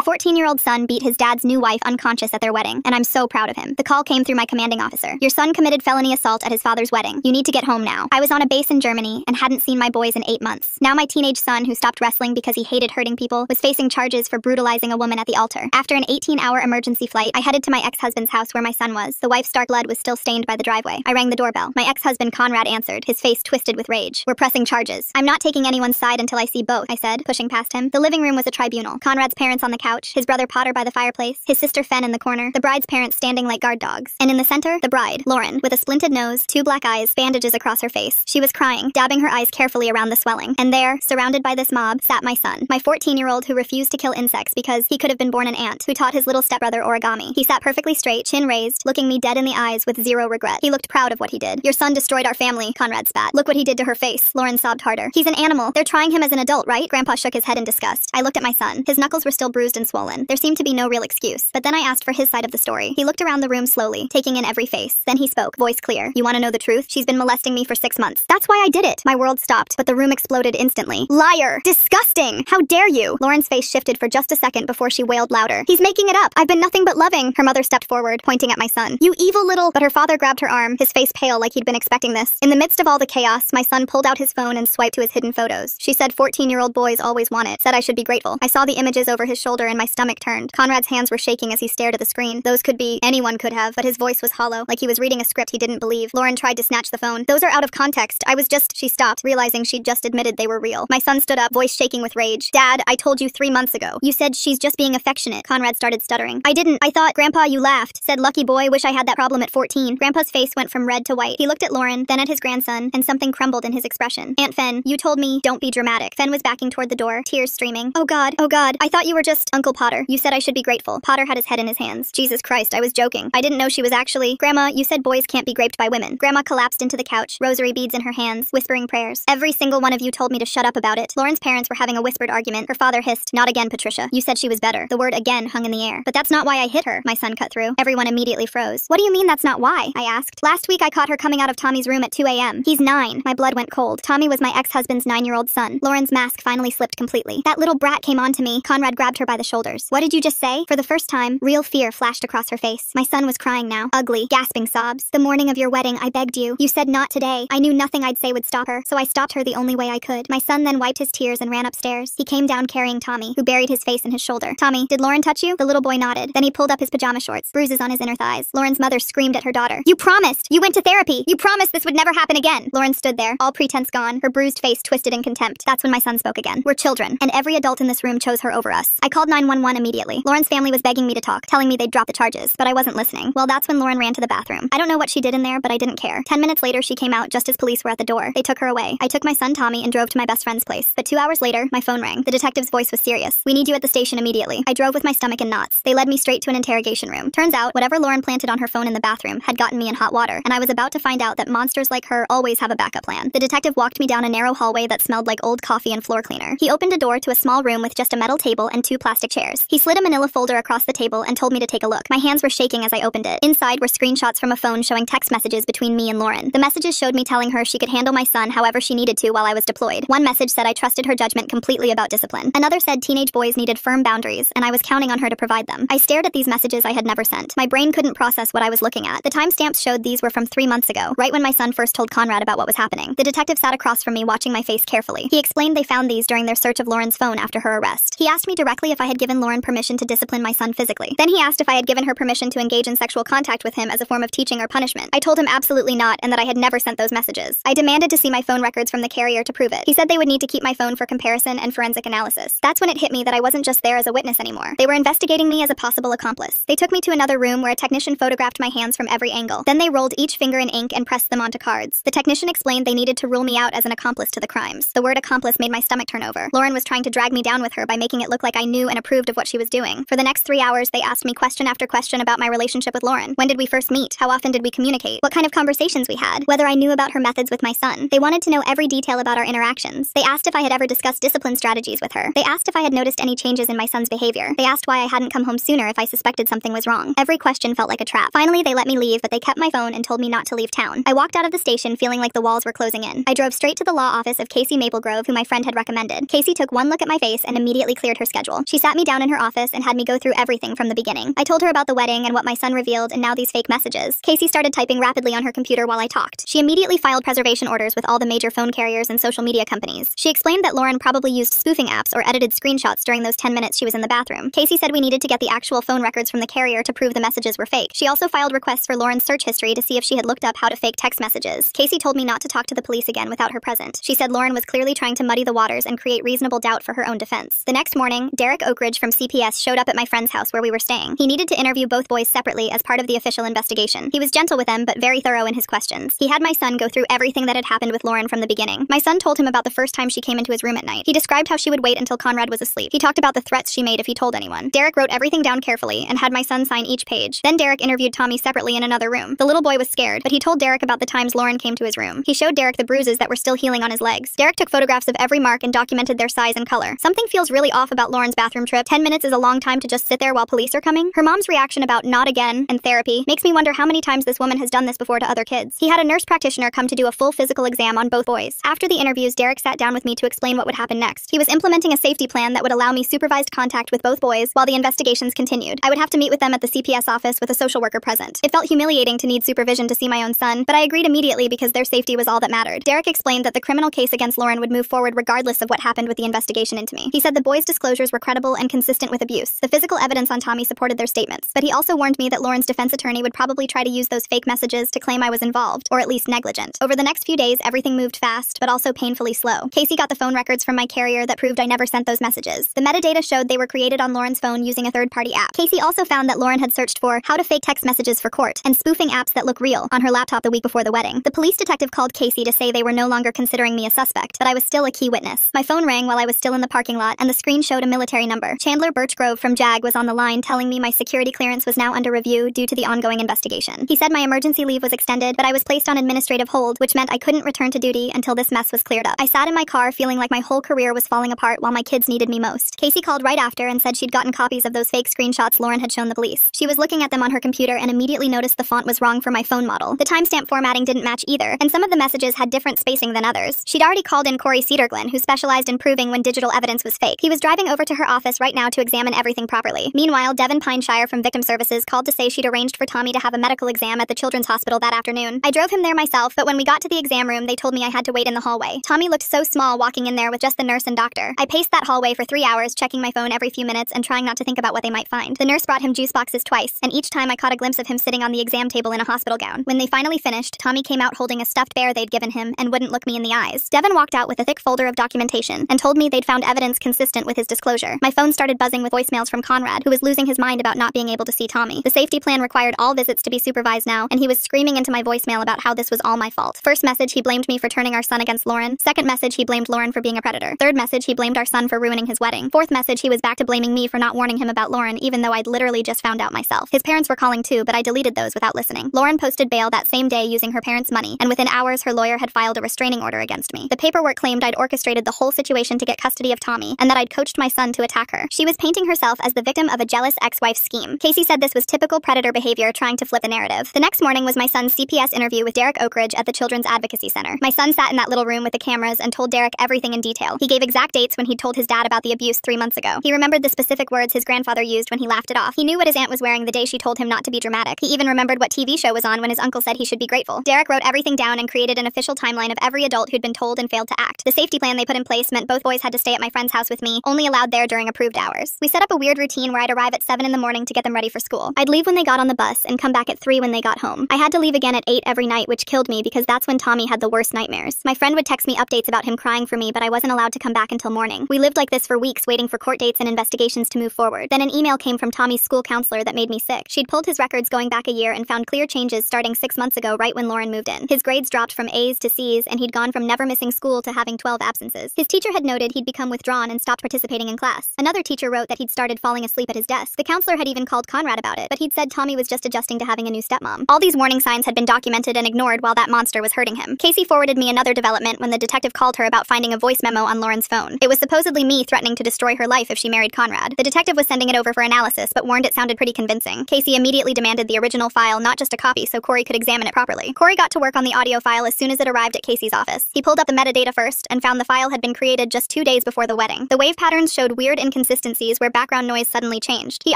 14-year-old son beat his dad's new wife unconscious at their wedding, and I'm so proud of him. The call came through my commanding officer. Your son committed felony assault at his father's wedding. You need to get home now. I was on a base in Germany and hadn't seen my boys in 8 months. Now my teenage son, who stopped wrestling because he hated hurting people, was facing charges for brutalizing a woman at the altar. After an 18-hour emergency flight, I headed to my ex-husband's house where my son was. The wife's dark blood was still stained by the driveway. I rang the doorbell. My ex-husband Conrad answered, his face twisted with rage. We're pressing charges. I'm not taking anyone's side until I see both, I said, pushing past him. The living room was a tribunal. Conrad's parents on the couch, his brother Potter by the fireplace, his sister Fen in the corner, the bride's parents standing like guard dogs. And in the center, the bride, Lauren, with a splinted nose, 2 black eyes, bandages across her face. She was crying, dabbing her eyes carefully around the swelling. And there, surrounded by this mob, sat my son, my 14-year-old who refused to kill insects because he could have been born an ant, who taught his little stepbrother origami. He sat perfectly straight, chin raised, looking me dead in the eyes with zero regret. He looked proud of what he did. Your son destroyed our family, Conrad spat. Look what he did to her face. Lauren sobbed harder. He's an animal. They're trying him as an adult, right? Grandpa shook his head in disgust. I looked at my son. His knuckles were still bruised and swollen. There seemed to be no real excuse. But then I asked for his side of the story. He looked around the room slowly, taking in every face. Then he spoke, voice clear. You want to know the truth? She's been molesting me for 6 months. That's why I did it. My world stopped, but the room exploded instantly. Liar! Disgusting! How dare you? Lauren's face shifted for just a second before she wailed louder. He's making it up. I've been nothing but loving. Her mother stepped forward, pointing at my son. You evil little... But her father grabbed her arm, his face pale like he'd been expecting this. In the midst of all the chaos, my son pulled out his phone and swiped to his hidden photos. She said 14-year-old boys always want it. Said I should be grateful. I saw the images over his shoulder and my stomach turned. Conrad's hands were shaking as he stared at the screen. Those could be... anyone could have, but his voice was hollow, like he was reading a script he didn't believe. Lauren tried to snatch the phone. Those are out of context. I was just... She stopped, realizing she'd just admitted they were real. My son stood up, voice shaking with rage. Dad, I told you 3 months ago. You said she's just being affectionate. Conrad started stuttering. I didn't. I thought... Grandpa, you laughed. Said lucky boy, wish I had that problem at 14. Grandpa's face went from red to white. He looked at Lauren, then at his grandson, and something crumbled in his expression. Aunt Fen, you told me, don't be dramatic. Fen was backing toward the door, tears streaming. Oh God, I thought you were just... Uncle Potter, you said I should be grateful. Potter had his head in his hands. Jesus Christ, I was joking. I didn't know she was actually... Grandma, you said boys can't be raped by women. Grandma collapsed into the couch, rosary beads in her hands, whispering prayers. Every single one of you told me to shut up about it. Lauren's parents were having a whispered argument. Her father hissed, not again, Patricia. You said she was better. The word again hung in the air. But that's not why I hit her, my son cut through. Everyone immediately froze. What do you mean that's not why? I asked. Last week I caught her coming out of Tommy's room at 2 a.m. He's 9. My blood went cold. Tommy was my ex-husband's 9-year-old son. Lauren's mask finally slipped completely. That little brat came on to me. Conrad grabbed her by the shoulders. What did you just say? For the first time, real fear flashed across her face. My son was crying now. Ugly, gasping sobs. The morning of your wedding, I begged you. You said not today. I knew nothing I'd say would stop her, so I stopped her the only way I could. My son then wiped his tears and ran upstairs. He came down carrying Tommy, who buried his face in his shoulder. Tommy, did Lauren touch you? The little boy nodded. Then he pulled up his pajama shorts, bruises on his inner thighs. Lauren's mother screamed at her daughter. You promised! You went to therapy! You promised this would never happen again! Lauren stood there, all pretense gone, her bruised face twisted in contempt. That's when my son spoke again. We're children, and every adult in this room chose her over us. I called 911 immediately. Lauren's family was begging me to talk, telling me they'd drop the charges, but I wasn't listening. Well, that's when Lauren ran to the bathroom. I don't know what she did in there, but I didn't care. 10 minutes later, she came out just as police were at the door. They took her away. I took my son Tommy and drove to my best friend's place. But 2 hours later, my phone rang. The detective's voice was serious. We need you at the station immediately. I drove with my stomach in knots. They led me straight to an interrogation room. Turns out, whatever Lauren planted on her phone in the bathroom had gotten me in hot water, and I was about to find out that monsters like her always have a backup plan. The detective walked me down a narrow hallway that smelled like old coffee and floor cleaner. He opened a door to a small room with just a metal table and 2 plastic chairs. He slid a manila folder across the table and told me to take a look. My hands were shaking as I opened it. Inside were screenshots from a phone showing text messages between me and Lauren. The messages showed me telling her she could handle my son however she needed to while I was deployed. One message said I trusted her judgment completely about discipline. Another said teenage boys needed firm boundaries, and I was counting on her to provide them. I stared at these messages I had never sent. My brain couldn't process what I was looking at. The timestamps showed these were from 3 months ago, right when my son first told Conrad about what was happening. The detective sat across from me, watching my face carefully. He explained they found these during their search of Lauren's phone after her arrest. He asked me directly if I had given Lauren permission to discipline my son physically. Then he asked if I had given her permission to engage in sexual contact with him as a form of teaching or punishment. I told him absolutely not, and that I had never sent those messages. I demanded to see my phone records from the carrier to prove it. He said they would need to keep my phone for comparison and forensic analysis. That's when it hit me that I wasn't just there as a witness anymore. They were investigating me as a possible accomplice. They took me to another room where a technician photographed my hands from every angle. Then they rolled each finger in ink and pressed them onto cards. The technician explained they needed to rule me out as an accomplice to the crimes. The word accomplice made my stomach turn over. Lauren was trying to drag me down with her by making it look like I knew and approved of what she was doing. For the next 3 hours, they asked me question after question about my relationship with Lauren. When did we first meet? How often did we communicate? What kind of conversations we had? Whether I knew about her methods with my son. They wanted to know every detail about our interactions. They asked if I had ever discussed discipline strategies with her. They asked if I had noticed any changes in my son's behavior. They asked why I hadn't come home sooner if I suspected something was wrong. Every question felt like a trap. Finally, they let me leave, but they kept my phone and told me not to leave town. I walked out of the station feeling like the walls were closing in. I drove straight to the law office of Casey Maplegrove, who my friend had recommended. Casey took one look at my face and immediately cleared her schedule. She sat me me down in her office and had me go through everything from the beginning. I told her about the wedding and what my son revealed and now these fake messages. Casey started typing rapidly on her computer while I talked. She immediately filed preservation orders with all the major phone carriers and social media companies. She explained that Lauren probably used spoofing apps or edited screenshots during those 10 minutes she was in the bathroom. Casey said we needed to get the actual phone records from the carrier to prove the messages were fake. She also filed requests for Lauren's search history to see if she had looked up how to fake text messages. Casey told me not to talk to the police again without her present. She said Lauren was clearly trying to muddy the waters and create reasonable doubt for her own defense. The next morning, Derek Oakridge from CPS showed up at my friend's house where we were staying. He needed to interview both boys separately as part of the official investigation. He was gentle with them, but very thorough in his questions. He had my son go through everything that had happened with Lauren from the beginning. My son told him about the first time she came into his room at night. He described how she would wait until Conrad was asleep. He talked about the threats she made if he told anyone. Derek wrote everything down carefully and had my son sign each page. Then Derek interviewed Tommy separately in another room. The little boy was scared, but he told Derek about the times Lauren came to his room. He showed Derek the bruises that were still healing on his legs. Derek took photographs of every mark and documented their size and color. Something feels really off about Lauren's bathroom trip. 10 minutes is a long time to just sit there while police are coming. Her mom's reaction about not again and therapy makes me wonder how many times this woman has done this before to other kids. He had a nurse practitioner come to do a full physical exam on both boys. After the interviews, Derek sat down with me to explain what would happen next. He was implementing a safety plan that would allow me supervised contact with both boys while the investigations continued. I would have to meet with them at the CPS office with a social worker present. It felt humiliating to need supervision to see my own son, but I agreed immediately because their safety was all that mattered. Derek explained that the criminal case against Lauren would move forward regardless of what happened with the investigation into me. He said the boys' disclosures were credible and consistent with abuse. The physical evidence on Tommy supported their statements, but he also warned me that Lauren's defense attorney would probably try to use those fake messages to claim I was involved, or at least negligent. Over the next few days, everything moved fast, but also painfully slow. Casey got the phone records from my carrier that proved I never sent those messages. The metadata showed they were created on Lauren's phone using a third-party app. Casey also found that Lauren had searched for how to fake text messages for court and spoofing apps that look real on her laptop the week before the wedding. The police detective called Casey to say they were no longer considering me a suspect, but I was still a key witness. My phone rang while I was still in the parking lot, and the screen showed a military number. Chandler Birchgrove from JAG was on the line telling me my security clearance was now under review due to the ongoing investigation. He said my emergency leave was extended, but I was placed on administrative hold, which meant I couldn't return to duty until this mess was cleared up. I sat in my car feeling like my whole career was falling apart while my kids needed me most. Casey called right after and said she'd gotten copies of those fake screenshots Lauren had shown the police. She was looking at them on her computer and immediately noticed the font was wrong for my phone model. The timestamp formatting didn't match either, and some of the messages had different spacing than others. She'd already called in Corey Cedarglin, who specialized in proving when digital evidence was fake. He was driving over to her office right now to examine everything properly. Meanwhile, Devin Pineshire from Victim Services called to say she'd arranged for Tommy to have a medical exam at the Children's Hospital that afternoon. I drove him there myself, but when we got to the exam room, they told me I had to wait in the hallway. Tommy looked so small walking in there with just the nurse and doctor. I paced that hallway for 3 hours, checking my phone every few minutes and trying not to think about what they might find. The nurse brought him juice boxes twice, and each time I caught a glimpse of him sitting on the exam table in a hospital gown. When they finally finished, Tommy came out holding a stuffed bear they'd given him and wouldn't look me in the eyes. Devin walked out with a thick folder of documentation and told me they'd found evidence consistent with his disclosure. My phone started buzzing with voicemails from Conrad, who was losing his mind about not being able to see Tommy. The safety plan required all visits to be supervised now, and he was screaming into my voicemail about how this was all my fault. First message, he blamed me for turning our son against Lauren. Second message, he blamed Lauren for being a predator. Third message, he blamed our son for ruining his wedding. Fourth message, he was back to blaming me for not warning him about Lauren, even though I'd literally just found out myself. His parents were calling too, but I deleted those without listening. Lauren posted bail that same day using her parents' money, and within hours her lawyer had filed a restraining order against me. The paperwork claimed I'd orchestrated the whole situation to get custody of Tommy, and that I'd coached my son to attack her. She was painting herself as the victim of a jealous ex-wife's scheme. Casey said this was typical predator behavior trying to flip the narrative. The next morning was my son's CPS interview with Derek Oakridge at the Children's Advocacy Center. My son sat in that little room with the cameras and told Derek everything in detail. He gave exact dates when he'd told his dad about the abuse 3 months ago. He remembered the specific words his grandfather used when he laughed it off. He knew what his aunt was wearing the day she told him not to be dramatic. He even remembered what TV show was on when his uncle said he should be grateful. Derek wrote everything down and created an official timeline of every adult who'd been told and failed to act. The safety plan they put in place meant both boys had to stay at my friend's house with me, only allowed there during approved hours. We set up a weird routine where I'd arrive at 7 in the morning to get them ready for school. I'd leave when they got on the bus and come back at 3 when they got home. I had to leave again at 8 every night, which killed me because that's when Tommy had the worst nightmares. My friend would text me updates about him crying for me, but I wasn't allowed to come back until morning. We lived like this for weeks, waiting for court dates and investigations to move forward. Then an email came from Tommy's school counselor that made me sick. She'd pulled his records going back a year and found clear changes starting 6 months ago, right when Lauren moved in. His grades dropped from A's to C's, and he'd gone from never missing school to having 12 absences. His teacher had noted he'd become withdrawn and stopped participating in class. Another teacher wrote that he'd started falling asleep at his desk. The counselor had even called Conrad about it, but he'd said Tommy was just adjusting to having a new stepmom. All these warning signs had been documented and ignored while that monster was hurting him. Casey forwarded me another development when the detective called her about finding a voice memo on Lauren's phone. It was supposedly me threatening to destroy her life if she married Conrad. The detective was sending it over for analysis, but warned it sounded pretty convincing. Casey immediately demanded the original file, not just a copy, so Corey could examine it properly. Corey got to work on the audio file as soon as it arrived at Casey's office. He pulled up the metadata first and found the file had been created just 2 days before the wedding. The wave patterns showed weird inconsistencies inconsistencies where background noise suddenly changed. He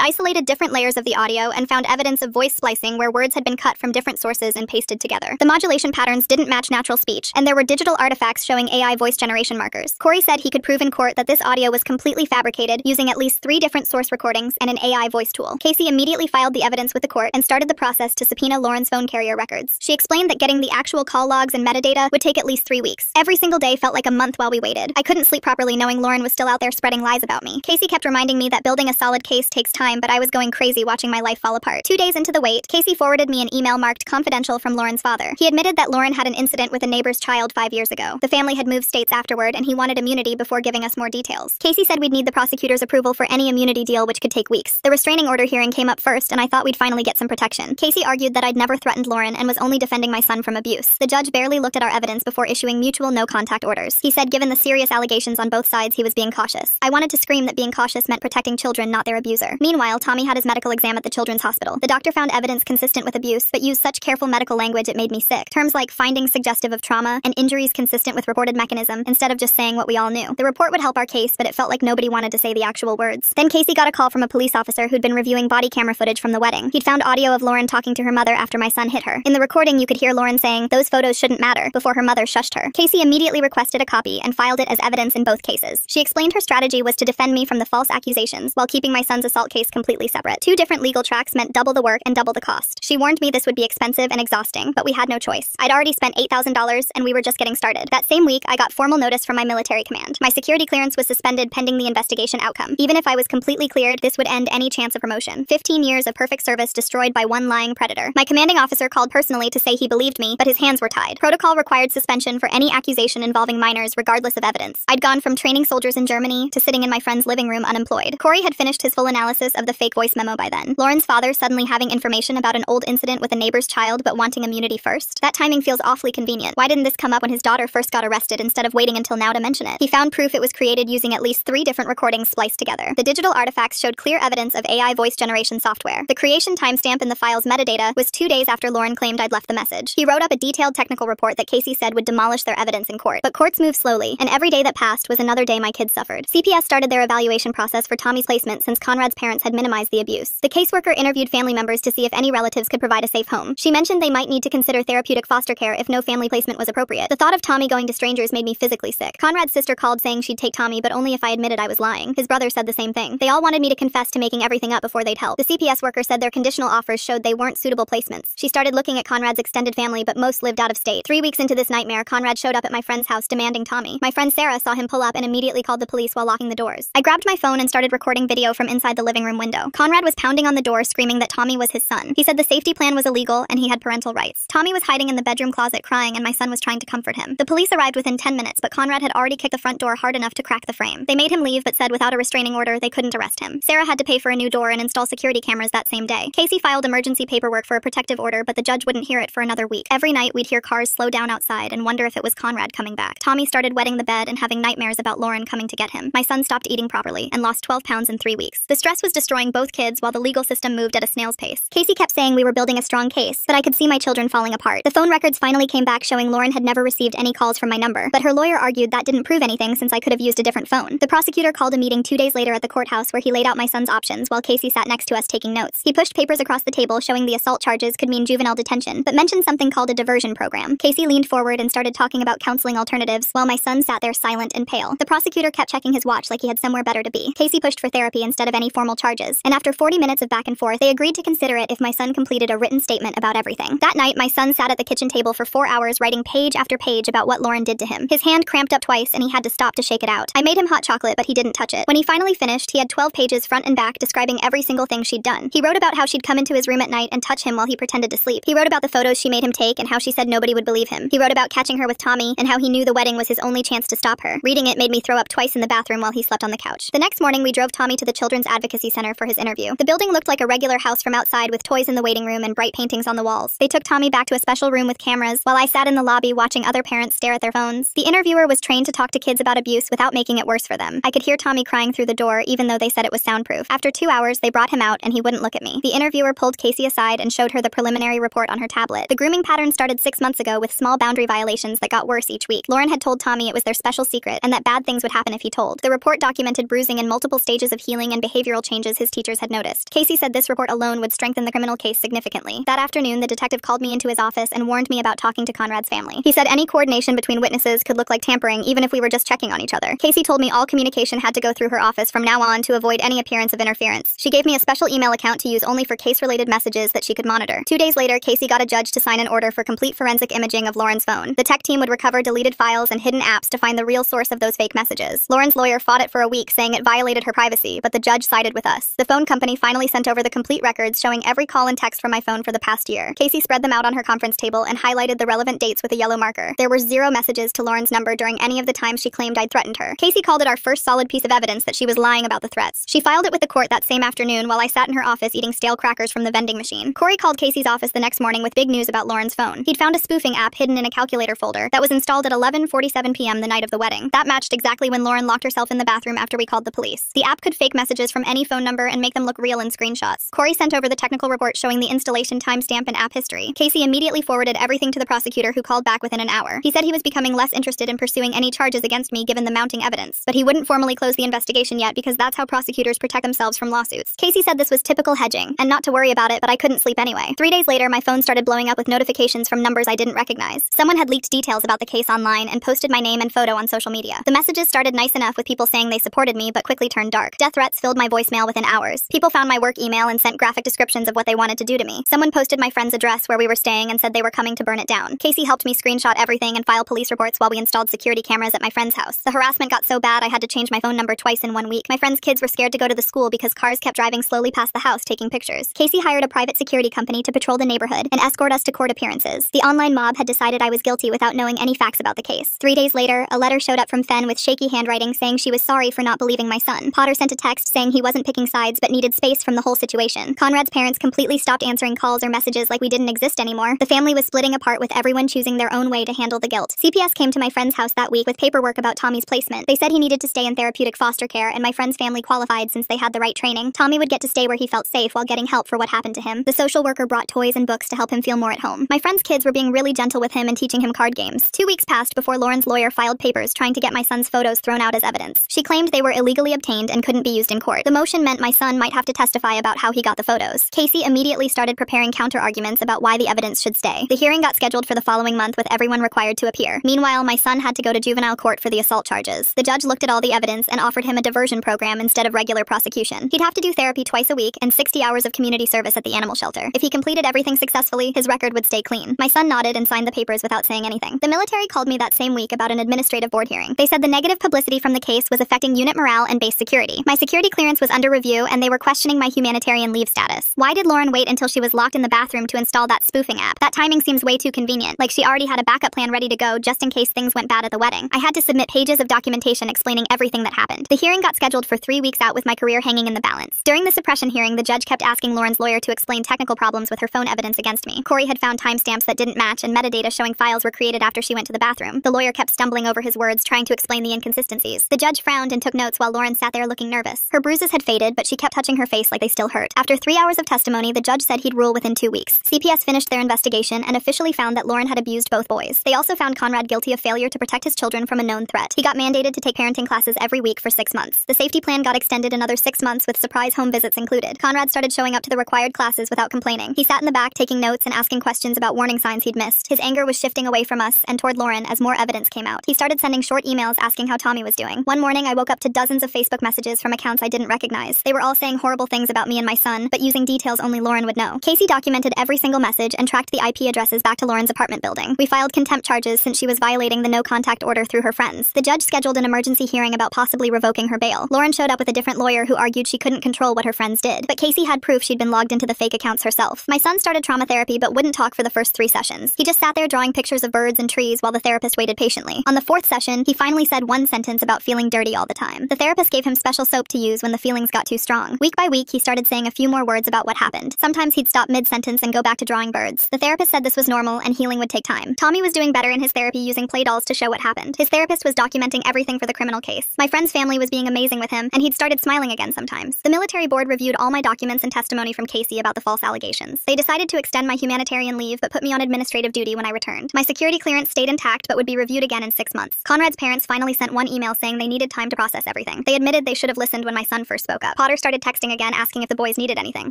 isolated different layers of the audio and found evidence of voice splicing where words had been cut from different sources and pasted together. The modulation patterns didn't match natural speech, and there were digital artifacts showing AI voice generation markers. Corey said he could prove in court that this audio was completely fabricated using at least 3 different source recordings and an AI voice tool. Casey immediately filed the evidence with the court and started the process to subpoena Lauren's phone carrier records. She explained that getting the actual call logs and metadata would take at least 3 weeks. Every single day felt like a month while we waited. I couldn't sleep properly knowing Lauren was still out there spreading lies about me. Casey kept reminding me that building a solid case takes time, but I was going crazy watching my life fall apart. 2 days into the wait, Casey forwarded me an email marked confidential from Lauren's father. He admitted that Lauren had an incident with a neighbor's child 5 years ago. The family had moved states afterward, and he wanted immunity before giving us more details. Casey said we'd need the prosecutor's approval for any immunity deal, which could take weeks. The restraining order hearing came up first, and I thought we'd finally get some protection. Casey argued that I'd never threatened Lauren and was only defending my son from abuse. The judge barely looked at our evidence before issuing mutual no-contact orders. He said given the serious allegations on both sides, he was being cautious. I wanted to scream that being cautious meant protecting children, not their abuser. Meanwhile, Tommy had his medical exam at the children's hospital. The doctor found evidence consistent with abuse, but used such careful medical language it made me sick. Terms like findings suggestive of trauma and injuries consistent with reported mechanism, instead of just saying what we all knew. The report would help our case, but it felt like nobody wanted to say the actual words. Then Casey got a call from a police officer who'd been reviewing body camera footage from the wedding. He'd found audio of Lauren talking to her mother after my son hit her. In the recording, you could hear Lauren saying, "Those photos shouldn't matter," before her mother shushed her. Casey immediately requested a copy and filed it as evidence in both cases. She explained her strategy was to defend me from the false accusations while keeping my son's assault case completely separate. 2 different legal tracks meant double the work and double the cost. She warned me this would be expensive and exhausting, but we had no choice. I'd already spent $8,000 and we were just getting started. That same week, I got formal notice from my military command. My security clearance was suspended pending the investigation outcome. Even if I was completely cleared, this would end any chance of promotion. 15 years of perfect service destroyed by one lying predator. My commanding officer called personally to say he believed me, but his hands were tied. Protocol required suspension for any accusation involving minors regardless of evidence. I'd gone from training soldiers in Germany to sitting in my friend's living room unemployed. Corey had finished his full analysis of the fake voice memo by then. Lauren's father suddenly having information about an old incident with a neighbor's child but wanting immunity first. That timing feels awfully convenient. Why didn't this come up when his daughter first got arrested instead of waiting until now to mention it? He found proof it was created using at least 3 different recordings spliced together. The digital artifacts showed clear evidence of AI voice generation software. The creation timestamp in the file's metadata was 2 days after Lauren claimed I'd left the message. He wrote up a detailed technical report that Casey said would demolish their evidence in court. But courts move slowly, and every day that passed was another day my kids suffered. CPS started their evaluation process for Tommy's placement since Conrad's parents had minimized the abuse. The caseworker interviewed family members to see if any relatives could provide a safe home. She mentioned they might need to consider therapeutic foster care if no family placement was appropriate. The thought of Tommy going to strangers made me physically sick. Conrad's sister called saying she'd take Tommy, but only if I admitted I was lying. His brother said the same thing. They all wanted me to confess to making everything up before they'd help. The CPS worker said their conditional offers showed they weren't suitable placements. She started looking at Conrad's extended family, but most lived out of state. 3 weeks into this nightmare, Conrad showed up at my friend's house demanding Tommy. My friend Sarah saw him pull up and immediately called the police while locking the doors. I grabbed my phone and started recording video from inside the living room window. Conrad was pounding on the door screaming that Tommy was his son. He said the safety plan was illegal and he had parental rights. Tommy was hiding in the bedroom closet crying and my son was trying to comfort him. The police arrived within 10 minutes, but Conrad had already kicked the front door hard enough to crack the frame. They made him leave but said without a restraining order they couldn't arrest him. Sarah had to pay for a new door and install security cameras that same day. Casey filed emergency paperwork for a protective order, but the judge wouldn't hear it for another week. Every night we'd hear cars slow down outside and wonder if it was Conrad coming back. Tommy started wetting the bed and having nightmares about Lauren coming to get him. My son stopped eating properly and lost 12 pounds in 3 weeks. The stress was destroying both kids while the legal system moved at a snail's pace. Casey kept saying we were building a strong case, but I could see my children falling apart. The phone records finally came back showing Lauren had never received any calls from my number, but her lawyer argued that didn't prove anything since I could have used a different phone. The prosecutor called a meeting 2 days later at the courthouse where he laid out my son's options while Casey sat next to us taking notes. He pushed papers across the table showing the assault charges could mean juvenile detention, but mentioned something called a diversion program. Casey leaned forward and started talking about counseling alternatives while my son sat there silent and pale. The prosecutor kept checking his watch like he had somewhere better to be. Casey pushed for therapy instead of any formal charges, and after 40 minutes of back and forth, they agreed to consider it if my son completed a written statement about everything. That night, my son sat at the kitchen table for 4 hours writing page after page about what Lauren did to him. His hand cramped up twice and he had to stop to shake it out. I made him hot chocolate, but he didn't touch it. When he finally finished, he had 12 pages front and back describing every single thing she'd done. He wrote about how she'd come into his room at night and touch him while he pretended to sleep. He wrote about the photos she made him take and how she said nobody would believe him. He wrote about catching her with Tommy and how he knew the wedding was his only chance to stop her. Reading it made me throw up twice in the bathroom while he slept on the couch. The next morning, we drove Tommy to the Children's Advocacy Center for his interview. The building looked like a regular house from outside with toys in the waiting room and bright paintings on the walls. They took Tommy back to a special room with cameras while I sat in the lobby watching other parents stare at their phones. The interviewer was trained to talk to kids about abuse without making it worse for them. I could hear Tommy crying through the door even though they said it was soundproof. After 2 hours, they brought him out and he wouldn't look at me. The interviewer pulled Casey aside and showed her the preliminary report on her tablet. The grooming pattern started 6 months ago with small boundary violations that got worse each week. Lauren had told Tommy it was their special secret and that bad things would happen if he told. The report documented bruising and multiple stages of healing and behavioral changes his teachers had noticed. Casey said this report alone would strengthen the criminal case significantly. That afternoon, the detective called me into his office and warned me about talking to Conrad's family. He said any coordination between witnesses could look like tampering even if we were just checking on each other. Casey told me all communication had to go through her office from now on to avoid any appearance of interference. She gave me a special email account to use only for case-related messages that she could monitor. 2 days later, Casey got a judge to sign an order for complete forensic imaging of Lauren's phone. The tech team would recover deleted files and hidden apps to find the real source of those fake messages. Lauren's lawyer fought it for a week, saying it violated her privacy, but the judge sided with us. The phone company finally sent over the complete records showing every call and text from my phone for the past year. Casey spread them out on her conference table and highlighted the relevant dates with a yellow marker. There were 0 messages to Lauren's number during any of the times she claimed I'd threatened her. Casey called it our first solid piece of evidence that she was lying about the threats. She filed it with the court that same afternoon while I sat in her office eating stale crackers from the vending machine. Corey called Casey's office the next morning with big news about Lauren's phone. He'd found a spoofing app hidden in a calculator folder that was installed at 11:47 p.m. the night of the wedding. That matched exactly when Lauren locked herself in the bathroom after we called the police. The app could fake messages from any phone number and make them look real in screenshots. Corey sent over the technical report showing the installation timestamp and app history. Casey immediately forwarded everything to the prosecutor, who called back within an hour. He said he was becoming less interested in pursuing any charges against me given the mounting evidence, but he wouldn't formally close the investigation yet because that's how prosecutors protect themselves from lawsuits. Casey said this was typical hedging, and not to worry about it, but I couldn't sleep anyway. 3 days later, my phone started blowing up with notifications from numbers I didn't recognize. Someone had leaked details about the case online and posted my name and photo on social media. The messages started nice enough with people saying they supported me, but quickly turned dark. Death threats filled my voicemail within hours. People found my work email and sent graphic descriptions of what they wanted to do to me. Someone posted my friend's address where we were staying and said they were coming to burn it down. Casey helped me screenshot everything and file police reports while we installed security cameras at my friend's house. The harassment got so bad I had to change my phone number twice in 1 week. My friend's kids were scared to go to the school because cars kept driving slowly past the house taking pictures. Casey hired a private security company to patrol the neighborhood and escort us to court appearances. The online mob had decided I was guilty without knowing any facts about the case. 3 days later, a letter showed up from Fenn with shaky handwriting saying she was sorry for not believing my son. Potter sent a text saying he wasn't picking sides but needed space from the whole situation. Conrad's parents completely stopped answering calls or messages like we didn't exist anymore. The family was splitting apart with everyone choosing their own way to handle the guilt. CPS came to my friend's house that week with paperwork about Tommy's placement. They said he needed to stay in therapeutic foster care and my friend's family qualified since they had the right training. Tommy would get to stay where he felt safe while getting help for what happened to him. The social worker brought toys and books to help him feel more at home. My friend's kids were being really gentle with him and teaching him card games. 2 weeks passed before Lauren's lawyer filed papers trying to get my son's photos thrown out as evidence. She claimed they were illegally obtained and couldn't be used in court. The motion meant my son might have to testify about how he got the photos. Casey immediately started preparing counter-arguments about why the evidence should stay. The hearing got scheduled for the following month with everyone required to appear. Meanwhile, my son had to go to juvenile court for the assault charges. The judge looked at all the evidence and offered him a diversion program instead of regular prosecution. He'd have to do therapy twice a week and 60 hours of community service at the animal shelter. If he completed everything successfully, his record would stay clean. My son nodded and signed the papers without saying anything. The military called me that same week about an administrative board hearing. They said the negative publicity from the case was affecting unit morale and base security. My security clearance was under review and they were questioning my humanitarian leave status. Why did Lauren wait until she was locked in the bathroom to install that spoofing app? That timing seems way too convenient, like she already had a backup plan ready to go just in case things went bad at the wedding. I had to submit pages of documentation explaining everything that happened. The hearing got scheduled for 3 weeks out with my career hanging in the balance. During the suppression hearing, the judge kept asking Lauren's lawyer to explain technical problems with her phone evidence against me. Corey had found timestamps that didn't match and metadata showing files were created after she went to the bathroom. The lawyer kept stumbling over his words, trying to explain the inconsistencies. The judge frowned and took notes while Lauren sat there looking nervous. Her bruises had faded, but she kept touching her face like they still hurt. After 3 hours of testimony, the judge said he'd rule within 2 weeks. CPS finished their investigation and officially found that Lauren had abused both boys. They also found Conrad guilty of failure to protect his children from a known threat. He got mandated to take parenting classes every week for 6 months. The safety plan got extended another 6 months with surprise home visits included. Conrad started showing up to the required classes without complaining. He sat in the back taking notes and asking questions about warning signs he'd missed. His anger was shifting away from us and toward Lauren as more evidence came out. He started sending short emails asking how Tommy was doing. One morning, I woke up to dozens of Facebook messages from accounts I didn't recognize. They were all saying horrible things about me and my son, but using details only Lauren would know. Casey documented every single message and tracked the IP addresses back to Lauren's apartment building. We filed contempt charges since she was violating the no-contact order through her friends. The judge scheduled an emergency hearing about possibly revoking her bail. Lauren showed up with a different lawyer who argued she couldn't control what her friends did, but Casey had proof she'd been logged into the fake accounts herself. My son started trauma therapy but wouldn't talk for the first 3 sessions. He just sat there drawing pictures of birds and trees while the therapist waited patiently. On the 4th session, he finally said one sentence about feeling dirty all the time. The therapist gave him special soap to use when the feelings got too strong. Week by week, he started saying a few more words about what happened. Sometimes he'd stop mid-sentence and go back to drawing birds. The therapist said this was normal and healing would take time. Tommy was doing better in his therapy using play dolls to show what happened. His therapist was documenting everything for the criminal case. My friend's family was being amazing with him, and he'd started smiling again sometimes. The military board reviewed all my documents and testimony from Casey about the false allegations. They decided to extend my humanitarian leave but put me on administrative duty when I returned. My security clearance stayed intact but would be reviewed again in 6 months. Conrad's parents finally sent one email saying they needed time to process everything. everything. They admitted they should have listened when my son first spoke up. Potter started texting again, asking if the boys needed anything.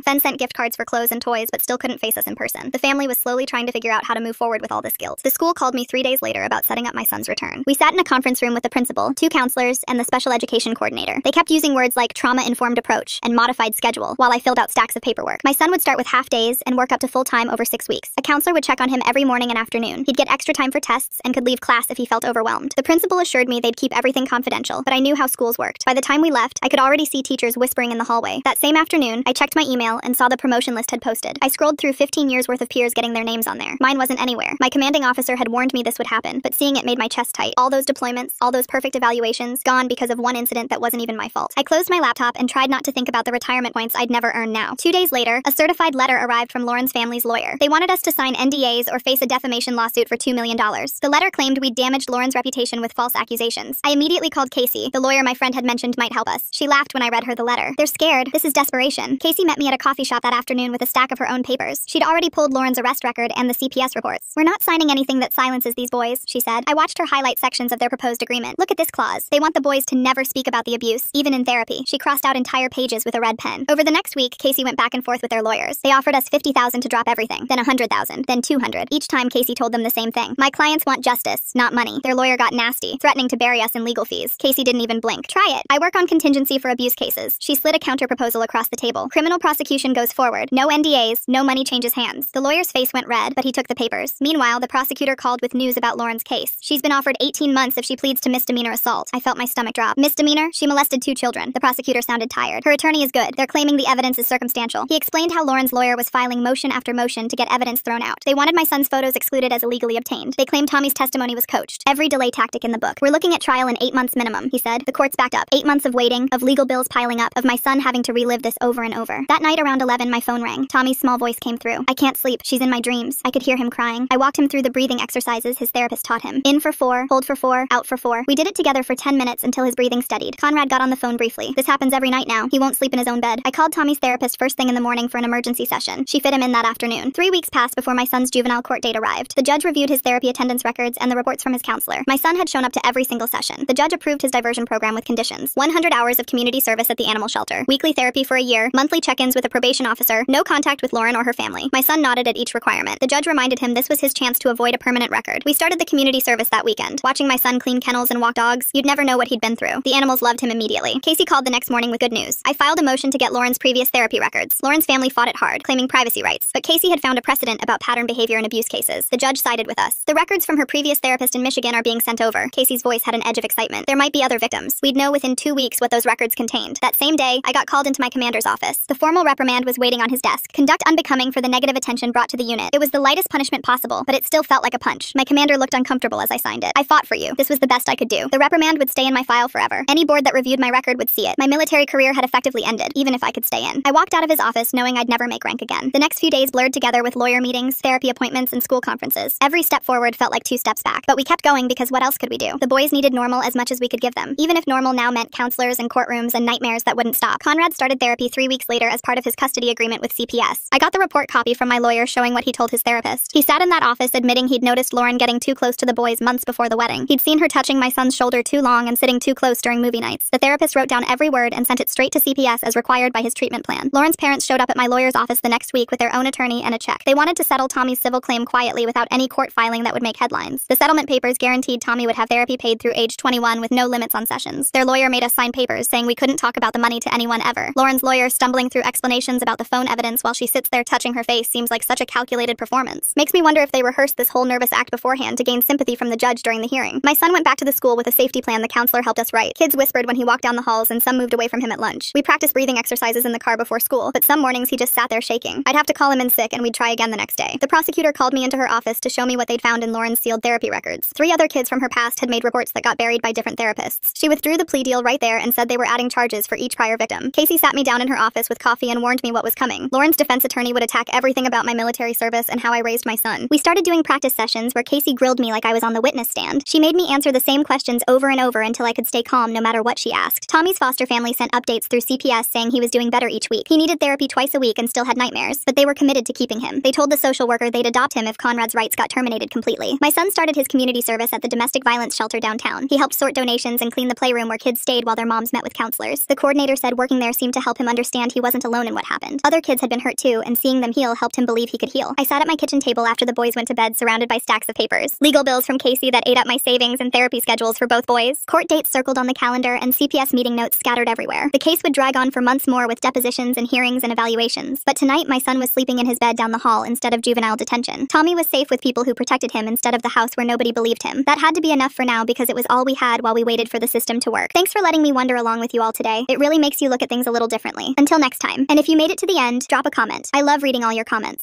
Fen sent gift cards for clothes and toys, but still couldn't face us in person. The family was slowly trying to figure out how to move forward with all this guilt. The school called me 3 days later about setting up my son's return. We sat in a conference room with the principal, 2 counselors, and the special education coordinator. They kept using words like trauma-informed approach and modified schedule while I filled out stacks of paperwork. My son would start with half days and work up to full-time over 6 weeks. A counselor would check on him every morning and afternoon. He'd get extra time for tests and could leave class if he felt overwhelmed. The principal assured me they'd keep everything confidential, but I knew how schools worked. By the time we left, I could already see teachers whispering in the hallway. That same afternoon, I checked my email and saw the promotion list had posted. I scrolled through 15 years worth of peers getting their names on there. Mine wasn't anywhere. My commanding officer had warned me this would happen, but seeing it made my chest tight. All those deployments, all those perfect evaluations, gone because of one incident that wasn't even my fault. I closed my laptop and tried not to think about the retirement points I'd never earn now. 2 days later, a certified letter arrived from Lauren's family's lawyer. They wanted us to sign NDAs or face a defamation lawsuit for $2 million. The letter claimed we'd damaged Lauren's reputation with false accusations. I immediately called Casey, the lawyer my friend had mentioned might help us. She laughed when I read her the letter. They're scared. This is desperation. Casey met me at a coffee shop that afternoon with a stack of her own papers. She'd already pulled Lauren's arrest record and the CPS reports. We're not signing anything that silences these boys, she said. I watched her highlight sections of their proposed agreement. Look at this clause. They want the boys to never speak about the abuse, even in therapy. She crossed out entire pages with a red pen. Over the next week, Casey went back and forth with their lawyers. They offered us $50,000 to drop everything, then $100,000, then $200. Each time Casey told them the same thing. My clients want justice, not money. Their lawyer got nasty, threatening to bury us in legal fees. Casey didn't even blink. Try it. I work on contingency for abuse cases. She slid a counter-proposal across the table. Criminal prosecution goes forward. No NDAs, no money changes hands. The lawyer's face went red, but he took the papers. Meanwhile, the prosecutor called with news about Lauren's case. She's been offered 18 months if she pleads to misdemeanor assault. I felt my stomach drop. Misdemeanor? She molested 2 children. The prosecutor sounded tired. Her attorney is good. They're claiming the evidence is circumstantial. He explained how Lauren's lawyer was filing motion after motion to get evidence thrown out. They wanted my son's photos excluded as illegally obtained. They claimed Tommy's testimony was coached. Every delay tactic in the book. We're looking at trial in 8 months minimum, he said. The court's backed up. 8 months of waiting, of legal bills piling up, of my son having to relive this over and over. That night around 11, my phone rang. Tommy's small voice came through. I can't sleep. She's in my dreams. I could hear him crying. I walked him through the breathing exercises his therapist taught him. In for 4, hold for 4, out for 4. We did it together for 10 minutes until his breathing steadied. Conrad got on the phone briefly. This happens every night now. He won't sleep in his own bed. I called Tommy's therapist first thing in the morning for an emergency session. She fit him in that afternoon. 3 weeks passed before my son's juvenile court date arrived. The judge reviewed his therapy attendance records and the reports from his counselor. My son had shown up to every single session. The judge approved his diversion program with conditions. 100 hours of community service at the animal shelter. Weekly therapy for a year. Monthly check-ins with a probation officer. No contact with Lauren or her family. My son nodded at each requirement. The judge reminded him this was his chance to avoid a permanent record. We started the community service that weekend. Watching my son clean kennels and walk dogs, you'd never know what he'd been through. The animals loved him immediately. Casey called the next morning with good news. I filed a motion to get Lauren's previous therapy records. Lauren's family fought it hard, claiming privacy rights. But Casey had found a precedent about pattern behavior in abuse cases. The judge sided with us. The records from her previous therapist in Michigan are being sent over. Casey's voice had an edge of excitement. There might be other victims. We'd know within 2 weeks what those records contained. That same day, I got called into my commander's office. The formal reprimand was waiting on his desk. Conduct unbecoming for the negative attention brought to the unit. It was the lightest punishment possible, but it still felt like a punch. My commander looked uncomfortable as I signed it. I fought for you. This was the best I could do. The reprimand would stay in my file forever. Any board that reviewed my record would see it. My military career had effectively ended, even if I could stay in. I walked out of his office knowing I'd never make rank again. The next few days blurred together with lawyer meetings, therapy appointments, and school conferences. Every step forward felt like 2 steps back. But we kept going because what else could we do? The boys needed normal as much as we could give them, even if normal now meant counselors and courtrooms and nightmares that wouldn't stop. Conrad started therapy 3 weeks later as part of his custody agreement with CPS. I got the report copy from my lawyer showing what he told his therapist. He sat in that office admitting he'd noticed Lauren getting too close to the boys months before the wedding. He'd seen her touching my son's shoulder too long and sitting too close during movie nights. The therapist wrote down every word and sent it straight to CPS as required by his treatment plan. Lauren's parents showed up at my lawyer's office the next week with their own attorney and a check. They wanted to settle Tommy's civil claim quietly without any court filing that would make headlines. The settlement papers guaranteed Tommy would have therapy paid through age 21 with no limits on sessions. Their lawyer made us sign papers saying we couldn't talk about the money to anyone ever. Lauren's lawyer stumbling through explanations about the phone evidence while she sits there touching her face seems like such a calculated performance. Makes me wonder if they rehearsed this whole nervous act beforehand to gain sympathy from the judge during the hearing. My son went back to the school with a safety plan the counselor helped us write. Kids whispered when he walked down the halls and some moved away from him at lunch. We practiced breathing exercises in the car before school, but some mornings he just sat there shaking. I'd have to call him in sick and we'd try again the next day. The prosecutor called me into her office to show me what they'd found in Lauren's sealed therapy records. 3 other kids from her past had made reports that got buried by different therapists. She withdrew the plea deal right there and said they were adding charges for each prior victim. Casey sat me down in her office with coffee and warned me what was coming. Lauren's defense attorney would attack everything about my military service and how I raised my son. We started doing practice sessions where Casey grilled me like I was on the witness stand. She made me answer the same questions over and over until I could stay calm no matter what she asked. Tommy's foster family sent updates through CPS saying he was doing better each week. He needed therapy twice a week and still had nightmares, but they were committed to keeping him. They told the social worker they'd adopt him if Conrad's rights got terminated completely. My son started his community service at the domestic violence shelter downtown. He helped sort donations and clean the playroom where kids stayed while their moms met with counselors. The coordinator said working there seemed to help him understand he wasn't alone in what happened. Other kids had been hurt too, and seeing them heal helped him believe he could heal. I sat at my kitchen table after the boys went to bed surrounded by stacks of papers. Legal bills from Casey that ate up my savings and therapy schedules for both boys. Court dates circled on the calendar and CPS meeting notes scattered everywhere. The case would drag on for months more with depositions and hearings and evaluations. But tonight my son was sleeping in his bed down the hall instead of juvenile detention. Tommy was safe with people who protected him instead of the house where nobody believed him. That had to be enough for now because it was all we had while we waited for the system to work. Thanks for letting me wonder along with you all today. It really makes you look at things a little differently. Until next time. And if you made it to the end, drop a comment. I love reading all your comments.